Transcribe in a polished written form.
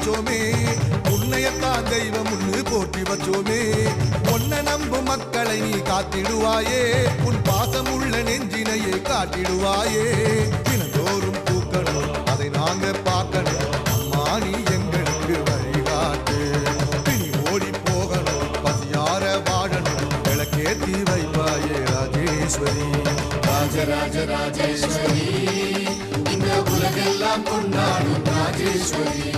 வச்சோமே, உன்னையத்தான் தெய்வம் முன்னு போற்றி வச்சோமே. உன்னை நம்பும் மக்களை நீ காத்திடுவாயே, உன் பாசமுள்ள நெஞ்சினையே காட்டிடுவாயே. தினந்தோறும் பூக்கணும், அதை நாங்க பார்க்கணும். அம்மா நீ எங்களுக்கு வழிகாட்டு. பிணி ஓடி போகணும், பசியார வாழணும், விளக்கேத்தி வைப்பாயே ராஜேஸ்வரி. ராஜராஜ ராஜேஸ்வரி, இந்த உலகெல்லாம் கொண்டாடும் ராஜேஸ்வரி.